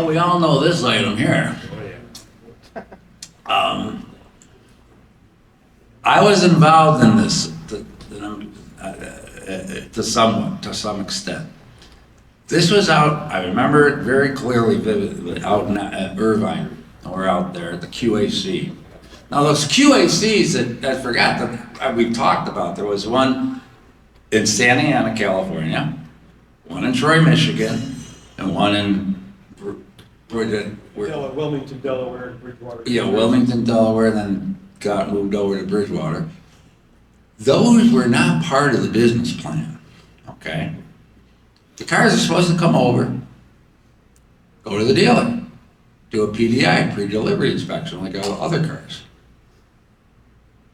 Well, we all know this item here. I was involved in this to some extent. This was out, I remember it very clearly, vividly, out in Irvine. We're out there at the QAC. Now those QACs that I forgot that we talked about, there was one in Santa Ana, California, one in Troy, Michigan, and one in Wilmington, Delaware, and Bridgewater. Yeah, Wilmington, Delaware, then got moved over to Bridgewater. Those were not part of the business plan, okay? The cars are supposed to come over, go to the dealer, do a PDI, pre-delivery inspection, like all other cars.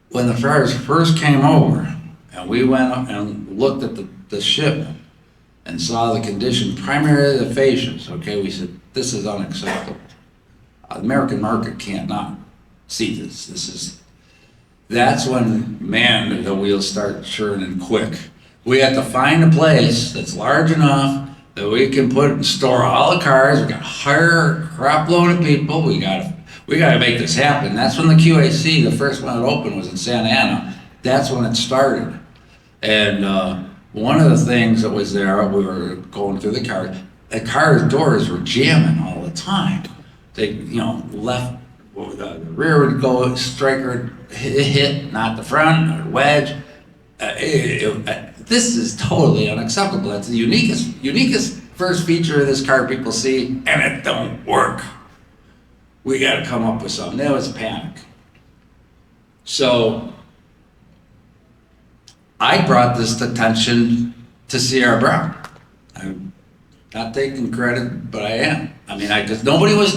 When the cars first came over, and we went up and looked at the shipment and saw the condition, primarily the fascias, okay, we said, this is unacceptable. The American market can't not see this. That's when, man, the wheels start churning quick. We have to find a place that's large enough that we can put and store all the cars. We got to hire a crap load of people. We got to make this happen. That's when the QAC, the first one that opened, was in Santa Ana. That's when it started. And one of the things that was there, we were going through the car doors were jamming all the time. They, left, the rear would go, striker hit, not the front, or wedge. This is totally unacceptable. That's the uniquest first feature of this car people see, and it don't work. We got to come up with something. That was panic. So I brought this attention to C.R. Brown. I'm not taking credit, but I am. I mean, nobody was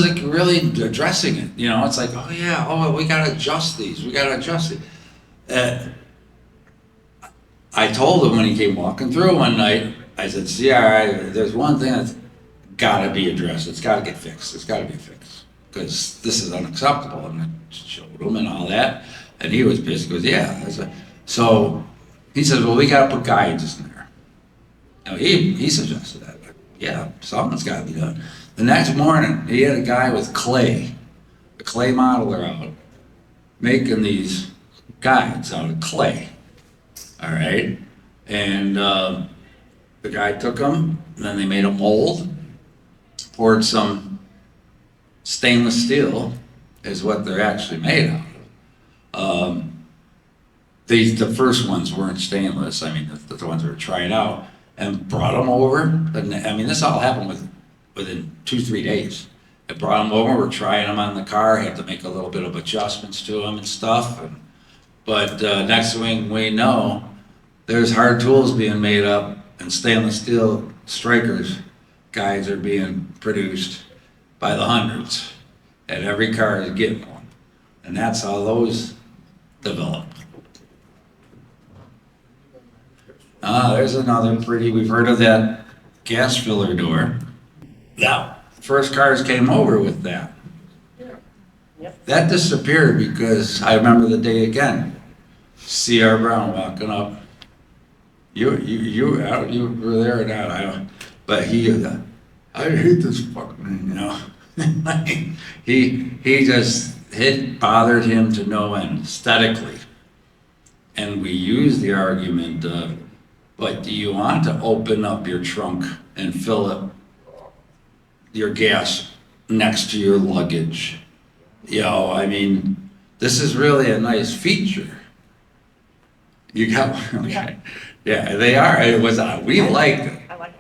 like really addressing it. It's like, we got to adjust these. We got to adjust it. I told him when he came walking through one night, I said, CR, there's one thing that's got to be addressed. It's got to get fixed. It's got to be fixed because this is unacceptable. And I showed him and all that, and he was pissed. He goes, yeah. So he says, well, we got to put guides in there. Now, he suggested that. Yeah, something's got to be done. The next morning, he had a guy with a clay modeler out, making these guides out of clay. All right, and the guy took them, and then they made a mold, poured some stainless steel, is what they're actually made out of. The first ones weren't stainless. I mean, the ones that were trying out, and brought them over. I mean, this all happened within 2-3 days. I brought them over. We're trying them on the car. I had to make a little bit of adjustments to them and stuff. But next thing we know, there's hard tools being made up and stainless steel strikers guides are being produced by the hundreds. And every car is getting one. And that's how those developed. There's another we've heard of that gas filler door. Now, first cars came over with that. That disappeared because I remember the day again. C.R. Brown walking up. You were there or not? I don't. But I hate this fucking, it bothered him to no end aesthetically. And we used the argument of, but do you want to open up your trunk and fill up your gas next to your luggage? I mean, this is really a nice feature. You got one, okay. Yeah, they are. It was, we liked it. I like it.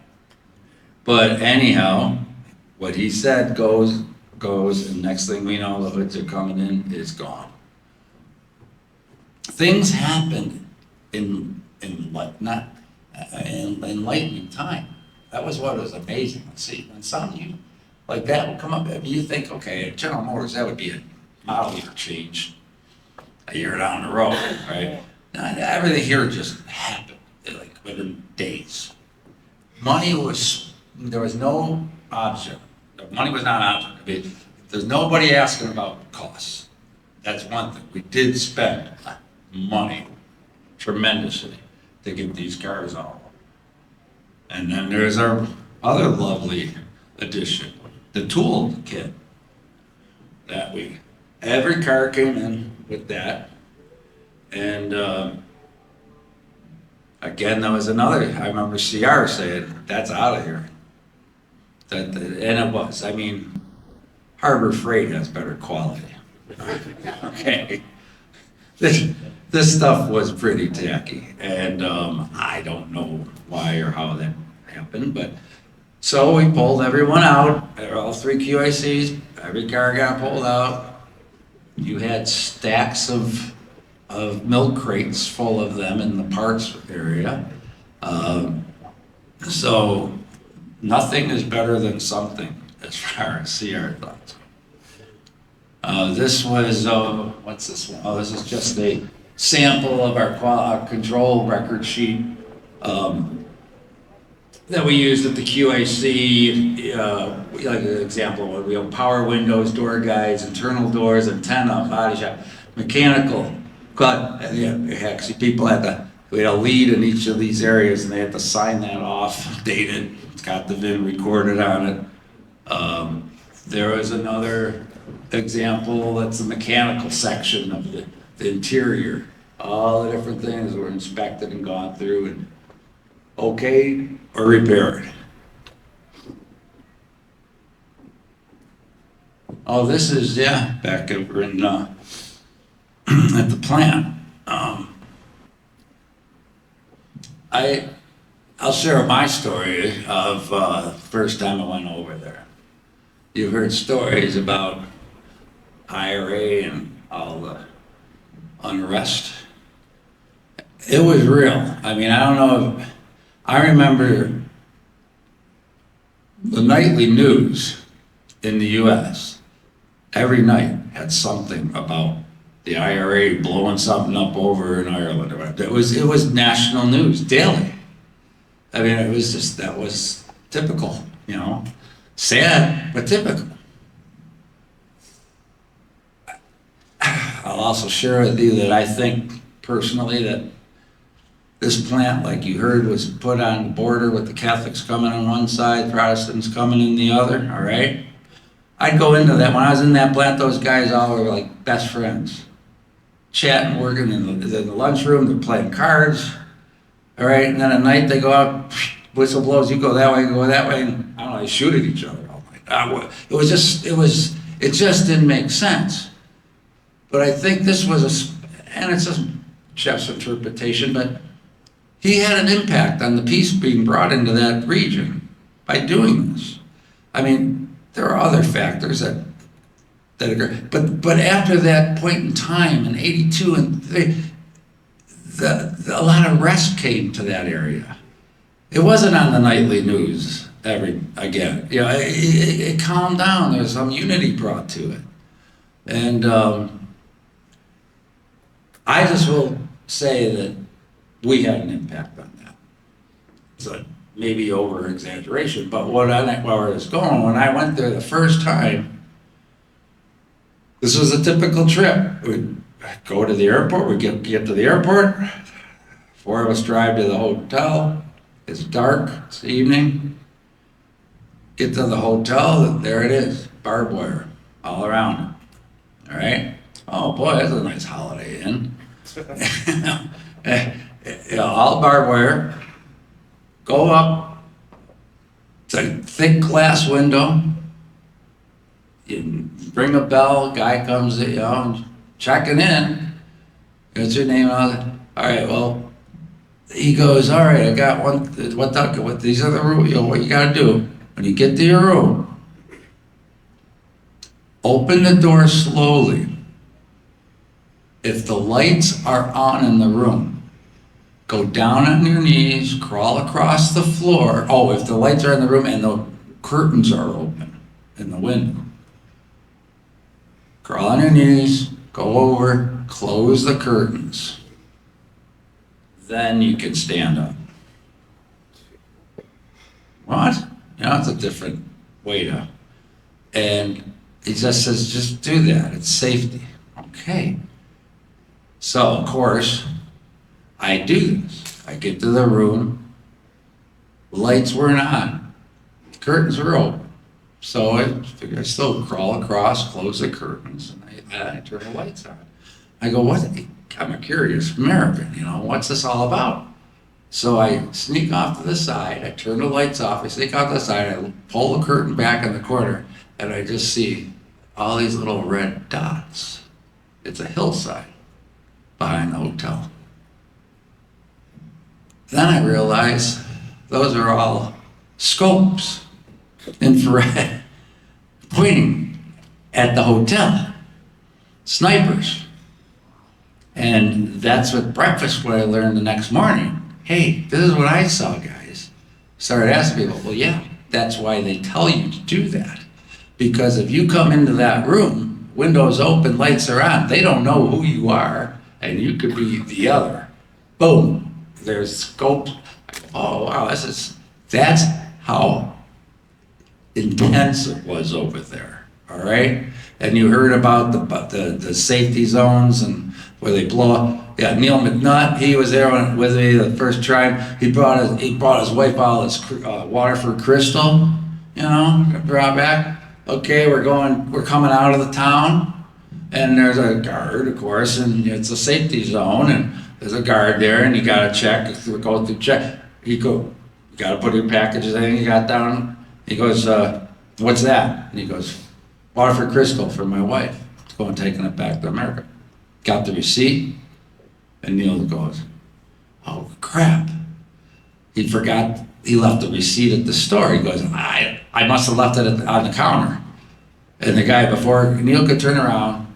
But anyhow, what he said goes, and next thing we know, the hoods are coming in, it's gone. Things happened in lightning time. That was what was amazing. Let's see, when something like that would come up, you think, okay, at General Motors, that would be a model year change a year down the road, right? Now, everything here just happened, like within days. There was no object. Money was not an object. There's nobody asking about costs. That's one thing. We did spend money tremendously to get these cars all. And then there's our other lovely edition, the tool kit that we, every car came in with that. And again, there was another, I remember CR saying, that's out of here. And it was, I mean, Harbor Freight has better quality. Okay. This stuff was pretty tacky, and I don't know why or how that happened, but so we pulled everyone out, all 3 QICs, every car got pulled out. You had stacks of milk crates full of them in the parts area. So nothing is better than something as far as CR thoughts. This was, what's this one? Oh, this is just a sample of our control record sheet that we used at the QAC. Like an example, we have power windows, door guides, internal doors, antenna, body shop, mechanical. But yeah, actually people we had a lead in each of these areas and they had to sign that off, dated, it's got the VIN recorded on it. There was another example, that's the mechanical section of the interior. All the different things were inspected and gone through and okayed or repaired. Oh, this is, yeah, back over in, at the plant. I'll share my story of the first time I went over there. You've heard stories about IRA and all the unrest. It was real. I mean, I don't know, I remember the nightly news in the US every night had something about the IRA blowing something up over in Ireland. It was national news daily. I mean, it was just, that was typical, you know, sad, but typical. I'll also share with you that I think personally that this plant, like you heard, was put on the border with the Catholics coming on one side, Protestants coming in the other, all right? I'd go into that. When I was in that plant, those guys all were like best friends. Chatting, working in the lunchroom, they're playing cards, all right? And then at night they go out, whistle blows, you go that way, you go that way, and I don't know, they shoot at each other all night. It just didn't make sense. But I think this was and it's just Jeff's interpretation, but he had an impact on the peace being brought into that region by doing this. I mean, there are other factors that occur, but after that point in time in '82 and a lot of rest came to that area. It wasn't on the nightly news again. You know, it calmed down. There was some unity brought to it, and I just will say that we had an impact on that. So maybe over exaggeration, but where I was going, when I went there the first time, this was a typical trip. We'd go to the airport, we'd get to the airport, 4 of us drive to the hotel, it's dark, it's evening, get to the hotel, there it is, barbed wire all around it, all right? Oh boy, that's a nice Holiday Inn. You know, all barbed wire, go up, it's a thick glass window, you ring a bell, guy comes, you know, checking in, what's your name? All right, well, he goes, all right, I got what these are the rules, you know, what you gotta do, when you get to your room, open the door slowly. If the lights are on in the room, go down on your knees, crawl across the floor. Oh, if the lights are in the room and the curtains are open in the window, crawl on your knees, go over, close the curtains. Then you can stand up. What? You know, it's a different way to, and he just says, just do that, it's safety. Okay. So, of course, I do this. I get to the room, lights weren't on, curtains were open. So I figured I still crawl across, close the curtains, and I turn the lights on. I go, what? I'm a curious American, you know, what's this all about? So I sneak off to the side, I turn the lights off, I sneak off to the side, I pull the curtain back in the corner, and I just see all these little red dots. It's a hillside behind the hotel. Then I realize those are all scopes, infrared, pointing at the hotel. Snipers. And that's what breakfast, what I learned the next morning. Hey, this is what I saw, guys. Started asking people, well, yeah, that's why they tell you to do that. Because if you come into that room, windows open, lights are on, they don't know who you are, and you could be the other. Boom, there's scopes. Oh, wow, that's how intense it was over there, all right? And you heard about the safety zones and where they blow up. Yeah, Neil McNutt, he was there with me the first time. He brought his wife out this Waterford Crystal, you know, brought back. Okay, we're coming out of the town, and there's a guard, of course, and it's a safety zone, and there's a guard there, and you gotta check, go through check. You gotta put your packages in, you got down. He goes, what's that? And he goes, Waterford Crystal for my wife. It's going taking it back to America. Got the receipt, and Neil goes, oh crap. He forgot, he left the receipt at the store. He goes, I must have left it on the counter. And the guy, before Neil could turn around,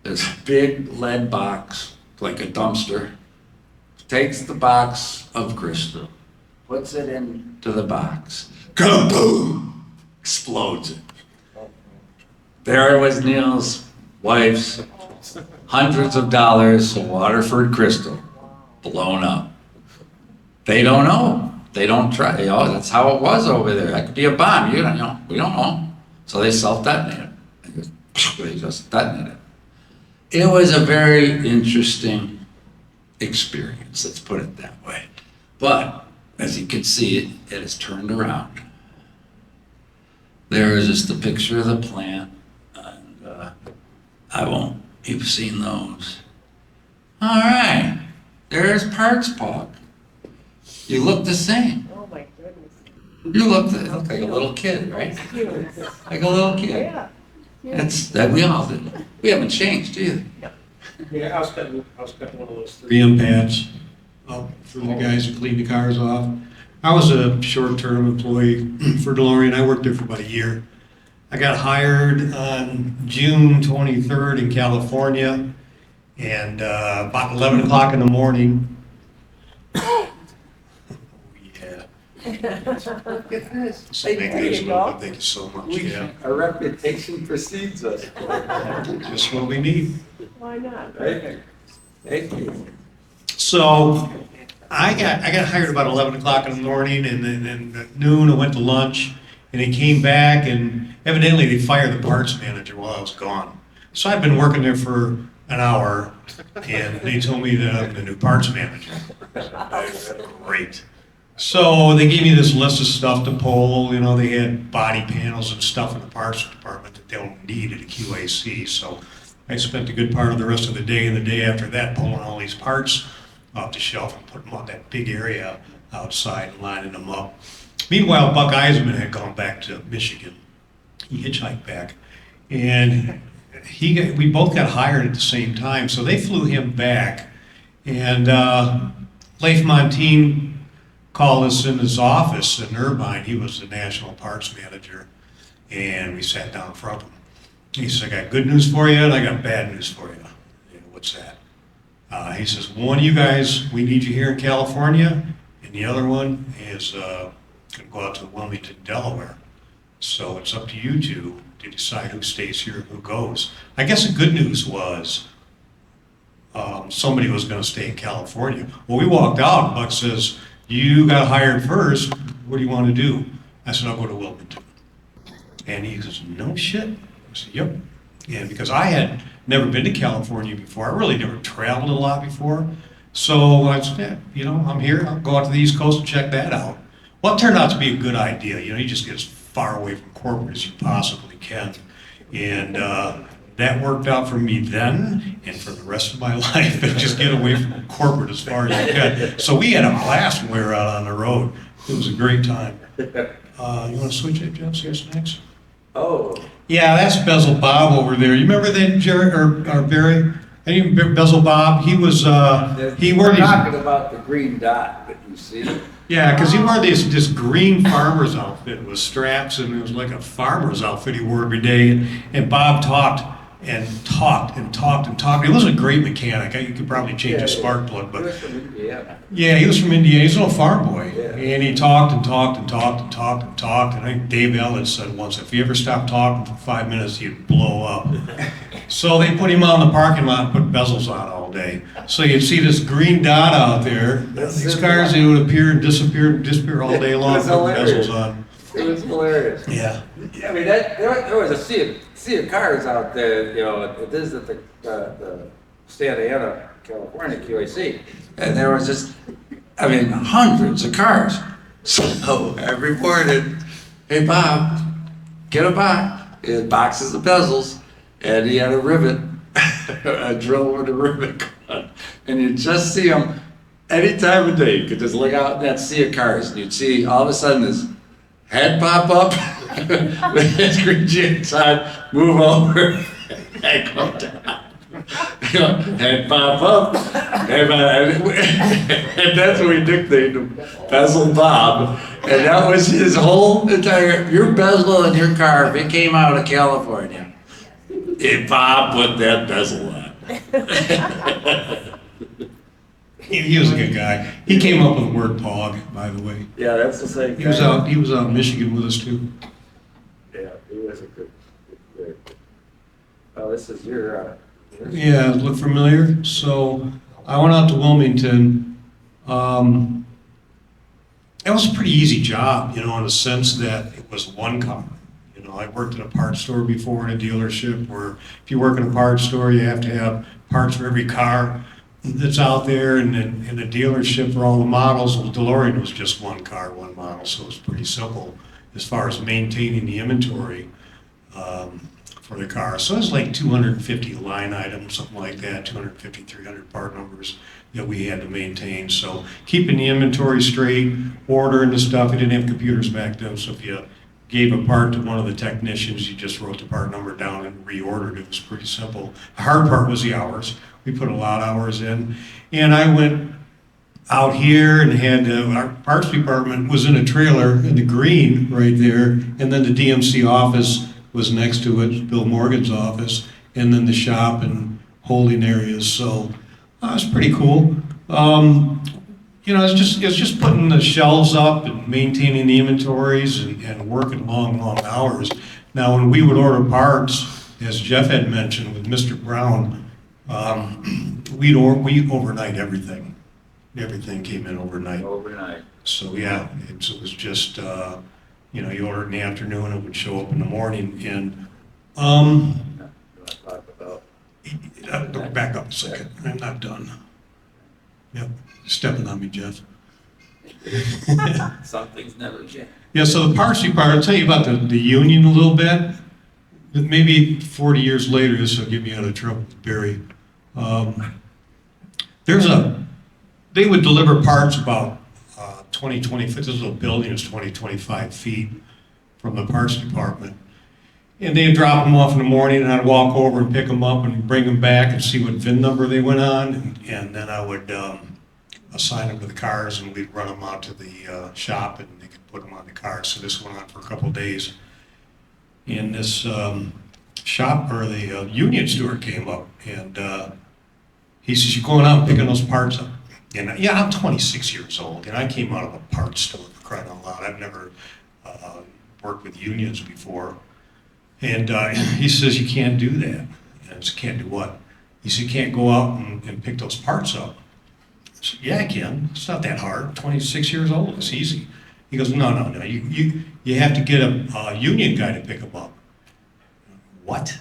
this big lead box, like a dumpster, takes the box of crystal, puts it into the box, kaboom, explodes it. There was Neil's wife's hundreds of dollars of Waterford Crystal blown up. They don't know. They don't try. You know, that's how it was over there. That could be a bomb. You don't know. We don't know. So they self-detonate it. They just detonate it. It was a very interesting experience. Let's put it that way. But as you can see, it has turned around. There is just a picture of the plant. I won't. You've seen those. All right. There's Parks Pog. You look the same. Oh my goodness. You look like a little kid, right? Like a little kid. Yeah. That we all did. We haven't changed either. Yeah, I was cutting one of those three. 3M pads for the guys who clean the cars off. I was a short-term employee for DeLorean. I worked there for about a year. I got hired on June 23rd in California, and about 11 o'clock in the morning. Oh, yeah. So make this look, thank you so much. Yeah, Our reputation precedes us. just what we need. Why not? Thank you. So I got hired about 11 o'clock in the morning, and then at noon I went to lunch, and I came back, and evidently they fired the parts manager while I was gone. So I've been working there for an hour, and they told me that I'm the new parts manager. Great. So they gave me this list of stuff to pull. You know, they had body panels and stuff in the parts department that they'll need at a QAC. So I spent a good part of the rest of the day and the day after that pulling all these parts off the shelf and putting them on that big area outside and lining them up. Meanwhile, Buck Eisenman had gone back to Michigan. He hitchhiked back, and we both got hired at the same time, so they flew him back. And Leif Montine called us in his office in Irvine. He was the national parts manager, and we sat down in front of him. He says, I got good news for you, and I got bad news for you. What's that? He says, one of you guys, we need you here in California, and the other one is going to go out to Wilmington, Delaware. So it's up to you two to decide who stays here and who goes. I guess the good news was somebody was going to stay in California. Well, we walked out, and Buck says, you got hired first. What do you want to do? I said, I'll go to Wilmington. And he says, no shit. I said, yep. And because I had never been to California before, I really never traveled a lot before. So I said, yeah, you know, I'm here. I'll go out to the East Coast and check that out. Well, it turned out to be a good idea. You know, you just get as far away from corporate as you possibly can. And that worked out for me then and for the rest of my life. And just get away from corporate as far as you can. So we had a blast when we were out on the road. It was a great time. You want to switch it, Jeff? See us next? Oh, Yeah, that's Bezel Bob over there. You remember that, Jerry or Barry? Any Bezel Bob? He was he wore we're these. talking about the green dot that you see. Yeah, because he wore this green farmer's outfit with straps, and it was like a farmer's outfit he wore every day. And Bob talked and talked and talked and talked. He was a great mechanic. You could probably change a spark plug, He but was from Indiana. yeah, he was from Indiana. He's a little farm boy, Yeah. and he talked and talked and talked and talked and talked. And I think Dave Ellis said once, if he ever stopped talking for 5 minutes, he'd blow up. So they put him out in the parking lot and put bezels on all day. So you'd see this green dot out there. These cars, they would appear and disappear all day long It was with hilarious. bezels on. It was hilarious. Yeah. I mean, there was a sea of cars out there, you know, it is at the Santa Ana, California QAC. And there was just, I mean, hundreds of cars. So every morning, hey Bob, get a box. He had boxes of bezels, and he had a rivet, a drill with a rivet gun. And you'd just see him any time of day. You could just look out in that sea of cars, and you'd see all of a sudden his head pop up with his green jeans on, move over, and come down. Head pop up, and that's what we nicknamed him, Bezel Bob. And that was his whole entire, your bezel in your car, if it came out of California, Bob put that bezel on. He was a good guy. He came up with the word POG, by the way. Yeah, that's the same He was out in Michigan with us too. Yeah, he was a good. Oh, this is your, Yeah, look familiar. So I went out to Wilmington. It was a pretty easy job, you know, in the sense that it was one car. You know, I worked at a parts store before in a dealership where if you work in a parts store, you have to have parts for every car that's out there. And in the dealership for all the models, well, DeLorean was just one car, one model. So it was pretty simple as far as maintaining the inventory. For the car. So it was like 250 line items, something like that, 250, 300 part numbers that we had to maintain. So keeping the inventory straight, ordering the stuff. We didn't have computers back then, so if you gave a part to one of the technicians, you just wrote the part number down and reordered it. It was pretty simple. The hard part was the hours. We put a lot of hours in. And I went out here and had our parts department was in a trailer in the green right there, and then the DMC office was next to it, Bill Morgan's office, and then the shop and holding areas. So it was pretty cool. You know, it's just putting the shelves up and maintaining the inventories and working long hours. Now, when we would order parts, as Jeff had mentioned with Mr. Brown, we overnight everything. Everything came in overnight. overnight. So yeah, it was just. You know, you order in the afternoon, it would show up in the morning, and You want to talk about? back up a second. I'm not done. Yep, stepping on me, Jeff. Some things never change. Yeah, so the parts department, I'll tell you about the union a little bit. Maybe 40 years later, this will get me out of trouble with Barry. They would deliver parts about 20 feet. This little building is 25 feet from the parts department. And they'd drop them off in the morning, and I'd walk over and pick them up and bring them back and see what VIN number they went on. And then I would assign them to the cars, and we'd run them out to the shop, and they could put them on the cars. So this went on for a couple of days. And this shop, or the union steward came up, and he says, "You going out and picking those parts up?" And yeah, I'm 26 years old, and I came out of a parts store, for crying out loud. I've never worked with unions before. And he says, "You can't do that." And I said, "Can't do what?" He said, "You can't go out and pick those parts up." I said, "Yeah, I can. It's not that hard. 26 years old. It's easy." He goes, No. You have to get a union guy to pick them up." What?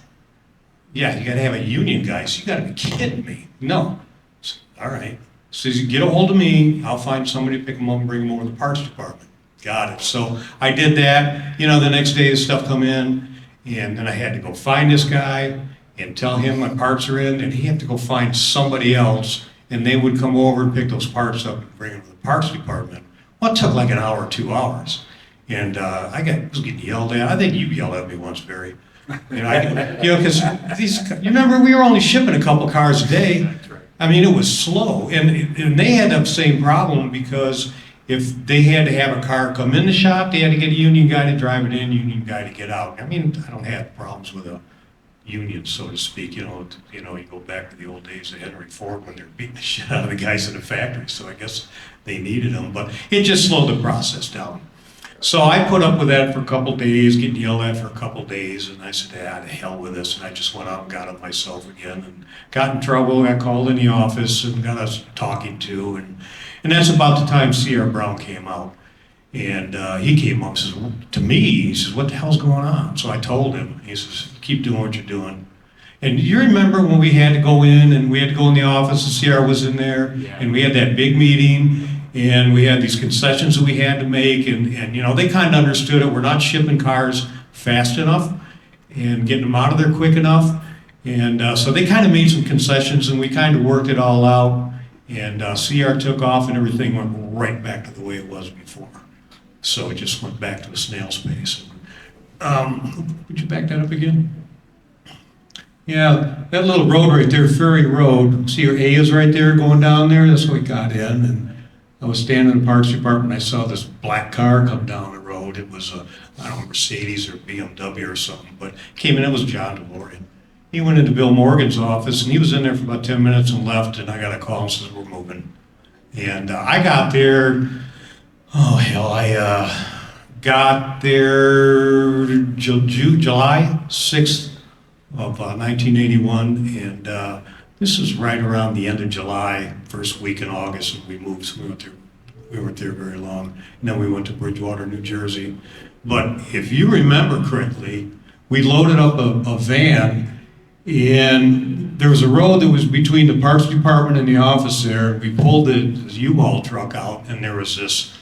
Yeah, you got to have a union guy. So you got to be kidding me. No. I said, "All right." Says, "You get a hold of me, I'll find somebody to pick them up and bring them over to the parts department." got it. So I did that, the next day the stuff come in, and then I had to go find this guy and tell him my parts are in, and he had to go find somebody else, and they would come over and pick those parts up and bring them to the parts department. Well, it took like an hour, 2 hours. And I was getting yelled at. I think you yelled at me once, Barry. Because you remember we were only shipping a couple cars a day. That's right. I mean, it was slow, and they had the same problem because if they had to have a car come in the shop, they had to get a union guy to drive it in, union guy to get out. I mean, I don't have problems with a union, so to speak. You go back to the old days of Henry Ford when they're beating the shit out of the guys in the factory. So I guess they needed them, but it just slowed the process down. So I put up with that for a couple days, getting yelled at for a couple days, and I said, to hell with this, and I just went out and got it myself again, and got in trouble, got called in the office, and got us talking to, and that's about the time C.R. Brown came out, and he came up and says, to me, he says, what the hell's going on? So I told him, he says, keep doing what you're doing. And you remember when we had to go in, and we had to go in the office, and C.R. was in there, and we had that big meeting, and we had these concessions that we had to make, and they kind of understood it. We're not shipping cars fast enough and getting them out of there quick enough. And so they kind of made some concessions, and we kind of worked it all out. And CR took off, and everything went right back to the way it was before. So it just went back to a snail's pace. Would you back that up again? Yeah, that little road right there, Ferry Road, see your A is right there going down there? That's where we got in. And I was standing in the parts department, and I saw this black car come down the road. It was a Mercedes or BMW or something, but came in, it was John DeLorean. He went into Bill Morgan's office, and he was in there for about 10 minutes and left, and I got a call and says, we're moving. And I got there, I got there July 6th of 1981, and this is right around the end of July, first week in August, and we moved. So we weren't there very long. And then we went to Bridgewater, New Jersey. But if you remember correctly, we loaded up a van, and there was a road that was between the parts department and the office there. We pulled the U-Haul truck out, and there was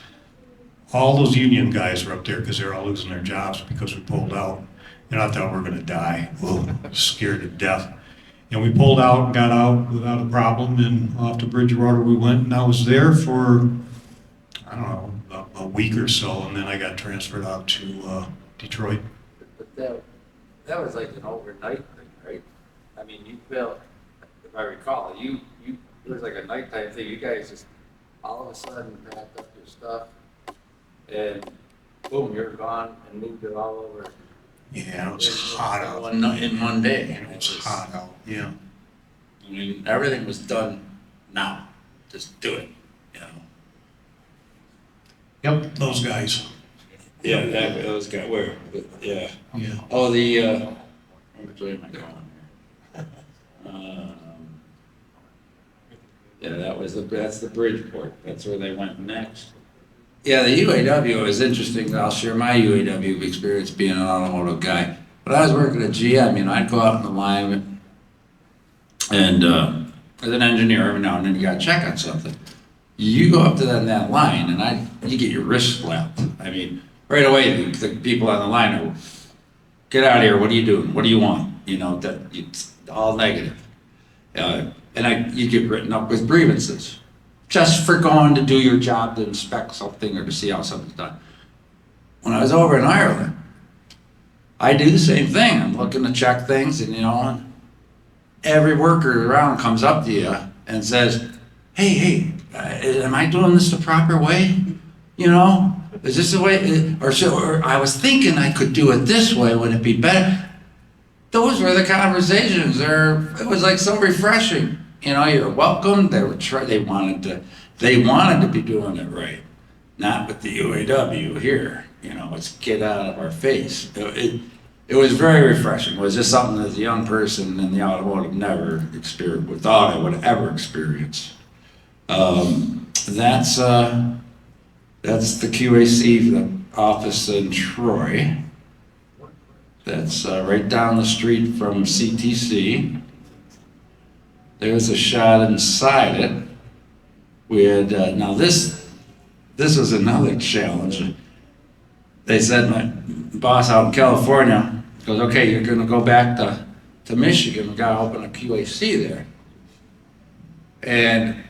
all those union guys were up there because they were all losing their jobs because we pulled out. And I thought we were going to die. Whoa, scared to death. And we pulled out and got out without a problem, and off to Bridgewater we went, and I was there for, I don't know, a week or so, and then I got transferred out to Detroit. But that was like an overnight thing, right? I mean, you felt, if I recall, it was like a nighttime thing. You guys just all of a sudden packed up your stuff, and boom, you're gone, and moved it all over. Yeah, it was hot out. In one day. It was hot out, yeah. I mean, everything was done now. Just do it, Yep, those guys. Yeah, those guys were, yeah. Yeah. Oh, which way am I going here? Yeah, that's the Bridgeport. That's where they went next. Yeah, the UAW is interesting. I'll share my UAW experience being an automotive guy. When I was working at GM, I'd go out on the line and as an engineer every now and then you got to check on something. You go up to that line and you get your wrist slapped. I mean, right away the people on the line are, get out of here, what are you doing? What do you want? It's all negative. You get written up with grievances. Just for going to do your job to inspect something or to see how something's done. When I was over in Ireland, I do the same thing. I'm looking to check things, and every worker around comes up to you and says, hey, am I doing this the proper way? Is this the way? Or I was thinking I could do it this way. Would it be better? Those were the conversations. It was like so refreshing. You're welcome. They wanted to be doing it right, not with the UAW here. It's get out of our face. It was very refreshing. It was just something as a young person in the automotive never experienced, thought I would ever experience. That's the QAC, the office in Troy. That's right down the street from CTC. There's a shot inside it. We had now this was another challenge. they said, my boss out in California goes, okay, you're gonna go back to Michigan, we gotta open a QAC there. And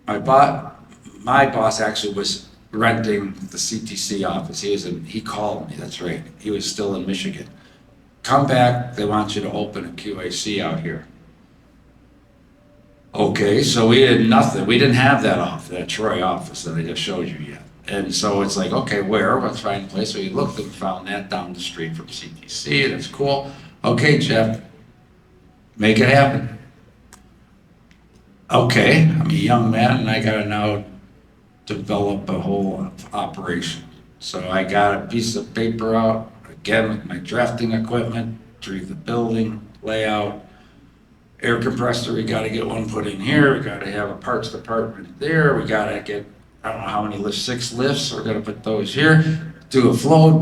my boss actually was renting the CTC office. He called me, that's right. He was still in Michigan. Come back, they want you to open a QAC out here. Okay, so we did nothing. We didn't have that office, that Troy office that I just showed you yet. And so it's like, okay, where? Let's find a place. So we looked and found that down the street from CTC. That's cool. Okay, Jeff, make it happen. Okay, I'm a young man and I gotta now develop a whole operation. So I got a piece of paper out, again with my drafting equipment, drew the building, layout, air compressor, we gotta get one put in here, we gotta have a parts department there, we gotta get, I don't know how many lifts, 6 lifts, we're gonna put those here, do a flow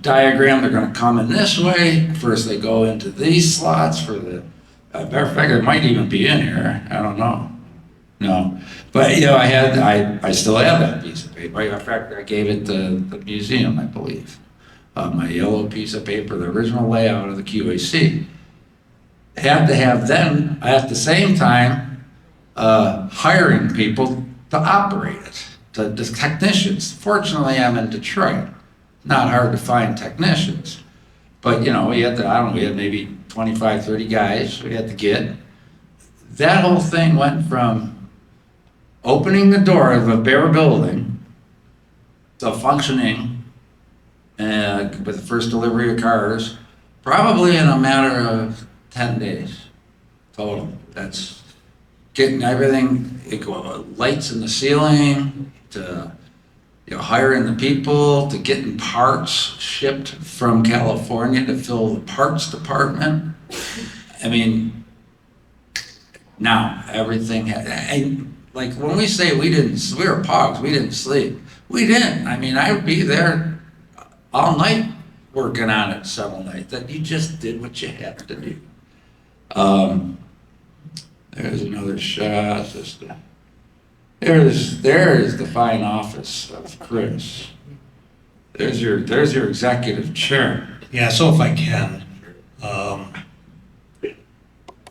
diagram, they're gonna come in this way, first they go into these slots for the, matter of fact, it might even be in here, I don't know. No, but you know, I still have that piece of paper, in fact, I gave it to the museum, I believe. My yellow piece of paper, the original layout of the QAC. Have to have them at the same time hiring people to operate it, the technicians. Fortunately, I'm in Detroit. Not hard to find technicians. But you know, we had maybe 25, 30 guys we had to get. That whole thing went from opening the door of a bare building to functioning with the first delivery of cars, probably in a matter of 10 days total. That's getting everything, lights in the ceiling, to hiring the people, to getting parts shipped from California to fill the parts department. I mean, now everything, like when we say we were POGs, we didn't sleep. We didn't. I mean, I would be there all night working on it several nights. That you just did what you had to do. There's another shot. There's the fine office of Chris. There's your executive chair. Yeah, so if I can,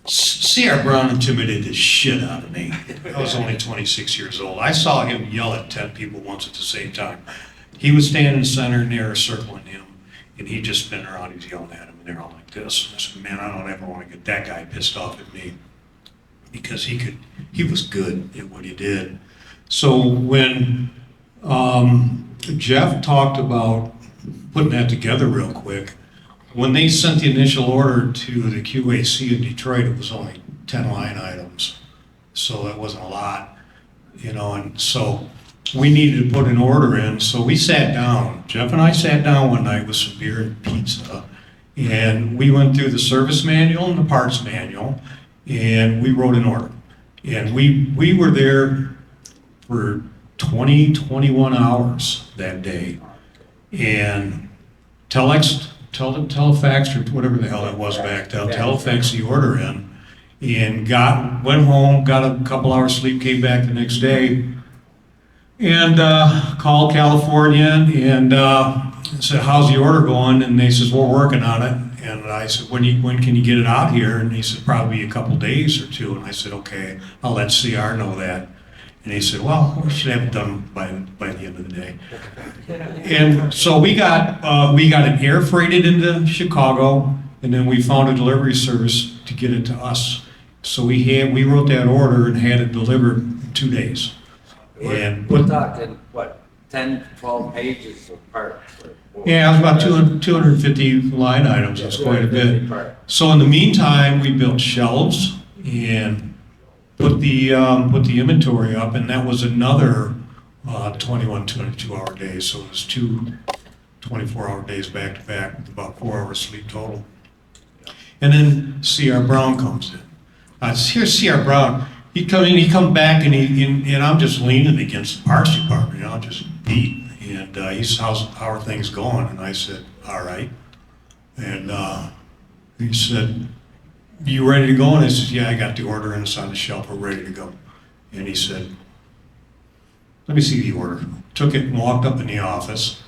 C.R. Brown intimidated the shit out of me. I was only 26 years old. I saw him yell at 10 people once at the same time. He was standing center and they were circling him, and he'd just spin around, he's yelling at him, and they're all like this. And I said, man, I don't ever want to get that guy pissed off at me, because he was good at what he did. So when Jeff talked about putting that together real quick, when they sent the initial order to the QAC in Detroit, it was only 10 line items. So that wasn't a lot, and so we needed to put an order in. So we sat down, Jeff and I sat down one night with some beer and pizza, and we went through the service manual and the parts manual, and we wrote an order. And we were there for 21 hours that day. And telefax or whatever the hell it was back then, telefax the order in, and went home, got a couple hours sleep, came back the next day, and called California and said, how's the order going? And they says, we're working on it. And I said, when can you get it out here? And he said, probably a couple days or two. And I said, okay, I'll let CR know that. And he said, well, we should have it done by the end of the day. And so we got it air freighted into Chicago, and then we found a delivery service to get it to us. So we wrote that order and had it delivered in 2 days. And we're talking, what, 10, 12 pages of parts? Yeah, it was about 250 line items. That's quite a bit. So in the meantime, we built shelves and put the inventory up, and that was another 22-hour days. So it was 2 24-hour days back to back with about 4 hours sleep total. And then C.R. Brown comes in. Here's C.R. Brown. He come back and I'm just leaning against the parts department, just beat. And he said, how are things going? And I said, all right. And he said, you ready to go? And I said, yeah, I got the order and it's on the shelf, we're ready to go. And he said, let me see the order. Took it and walked up in the office,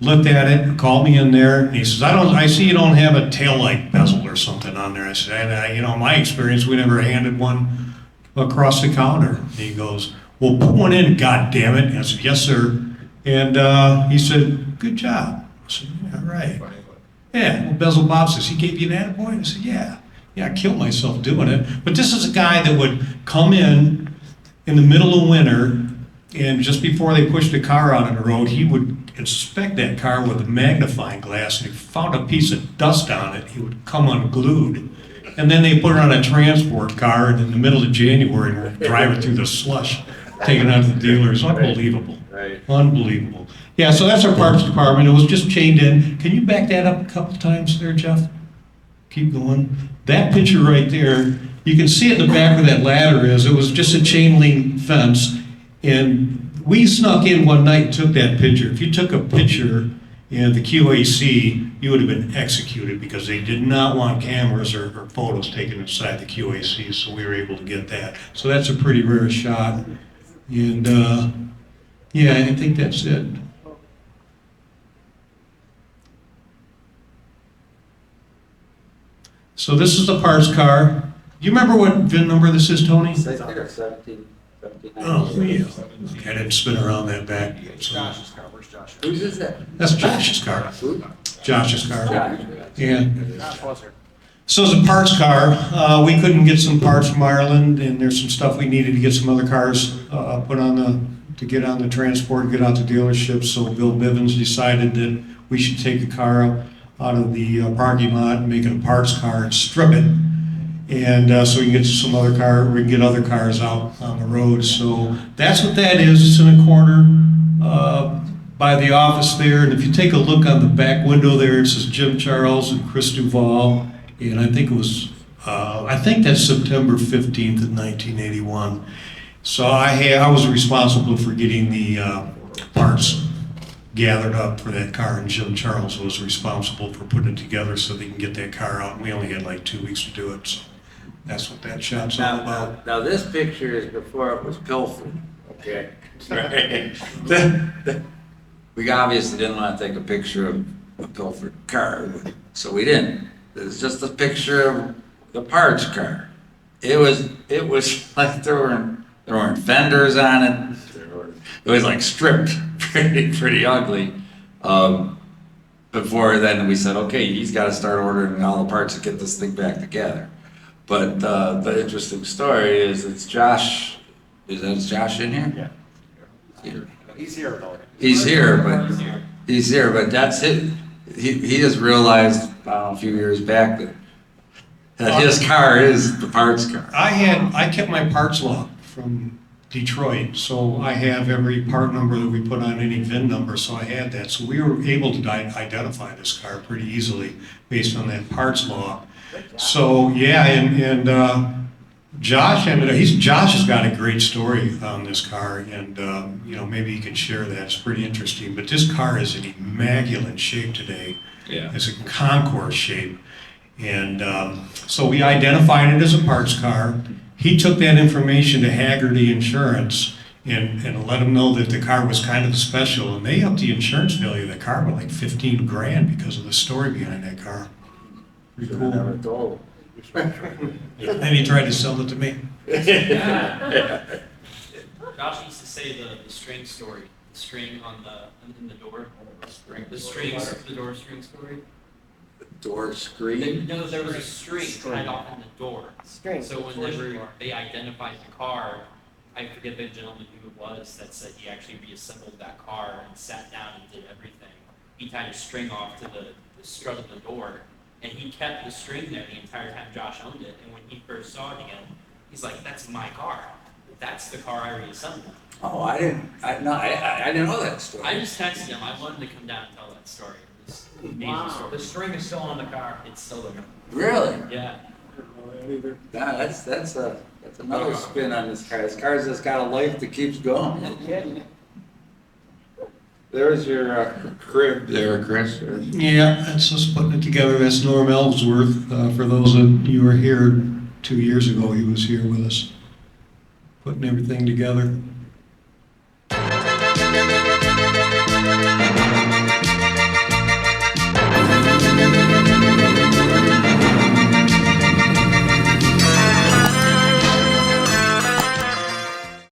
looked at it, called me in there, and he says, I see you don't have a taillight bezel or something on there. I said, in my experience, we never handed one across the counter. And he goes, well, put one in, God damn it. And I said, yes, sir. And he said, good job. I said, yeah, all right. Yeah, well, Bezel Bob says, he gave you an attaboy? I said, yeah. Yeah, I killed myself doing it. But this is a guy that would come in the middle of winter, and just before they pushed the car out on the road, he would inspect that car with a magnifying glass, and if he found a piece of dust on it, he would come unglued. And then they put it on a transport car, and in the middle of January, and drive it through the slush, take it out to the dealers. Unbelievable. Right. Unbelievable. Yeah, so that's our parts department. It was just chained in. Can you back that up a couple times there, Jeff? Keep going. That picture right there, you can see it in the back where that ladder is. It was just a chain link fence. And we snuck in one night and took that picture. If you took a picture in the QAC, you would have been executed because they did not want cameras or photos taken inside the QAC, so we were able to get that. So that's a pretty rare shot. And yeah, I think that's it. So this is the parts car. Do you remember what VIN number this is, Tony? It's right there, 17. Oh, yeah. Okay, I didn't spin around that back. So. Josh's car, where's Josh? Whose is that? That's Josh's car. Who? Josh's car. Josh. Yeah. Josh was here. So it's a parts car. We couldn't get some parts from Ireland, and there's some stuff we needed to get some other cars put on to get on the transport, get out to dealerships. So Bill Bivens decided that we should take the car out of the parking lot and make it a parts car and strip it. And so we can get some other car, we can get other cars out on the road. So that's what that is. It's in a corner by the office there. And if you take a look on the back window there, it says Jim Charles and Chris Duval. And I think it was, I think that's September 15th of 1981. So I was responsible for getting the parts gathered up for that car, and Jim Charles was responsible for putting it together so they can get that car out. And we only had like 2 weeks to do it. So that's what that shot's all about. Now, this picture is before it was pilfered, okay? We obviously didn't want to take a picture of a pilfered car, so we didn't. It's just a picture of the parts car. It was like there weren't fenders on it. It was like stripped, pretty ugly. Before then, we said, okay, he's got to start ordering all the parts to get this thing back together. But the interesting story is it's Josh. Is Josh in here? Yeah. He's here though. He's here, but that's it. He just realized a few years back that his car is the parts car. I kept my parts log from Detroit, so I have every part number that we put on any VIN number, so I had that. So we were able to identify this car pretty easily based on that parts log. So yeah, and Josh Josh has got a great story on this car, and maybe you can share that. It's pretty interesting. But this car is in immaculate shape today. Yeah. It's a concourse shape, and so we identified it as a parts car. He took that information to Haggerty Insurance and let them know that the car was kind of special, and they upped the insurance value of the car by like 15 grand because of the story behind that car. Pretty cool. Never told. And he tried to sell it to me. Josh used to say the string story, the string in the door, the strings, the door string story. Door screen? No, there was a string tied off in the door. So whenever they identified the car, I forget the gentleman who it was that said he actually reassembled that car and sat down and did everything. He tied a string off to the strut of the door, and he kept the string there the entire time Josh owned it. And when he first saw it again, he's like, "That's my car. That's the car I reassembled." Oh, I didn't know that story. I just texted him. I wanted to come down and tell that story. It's an amazing story. The string is still on the car. It's still there. Really? Yeah. Yeah, that's another spin on this car. This car's just got a life that keeps going. There's your crib there, Chris. Yeah, that's us putting it together. That's Norm Ellsworth. For those of you who were here 2 years ago, he was here with us, putting everything together.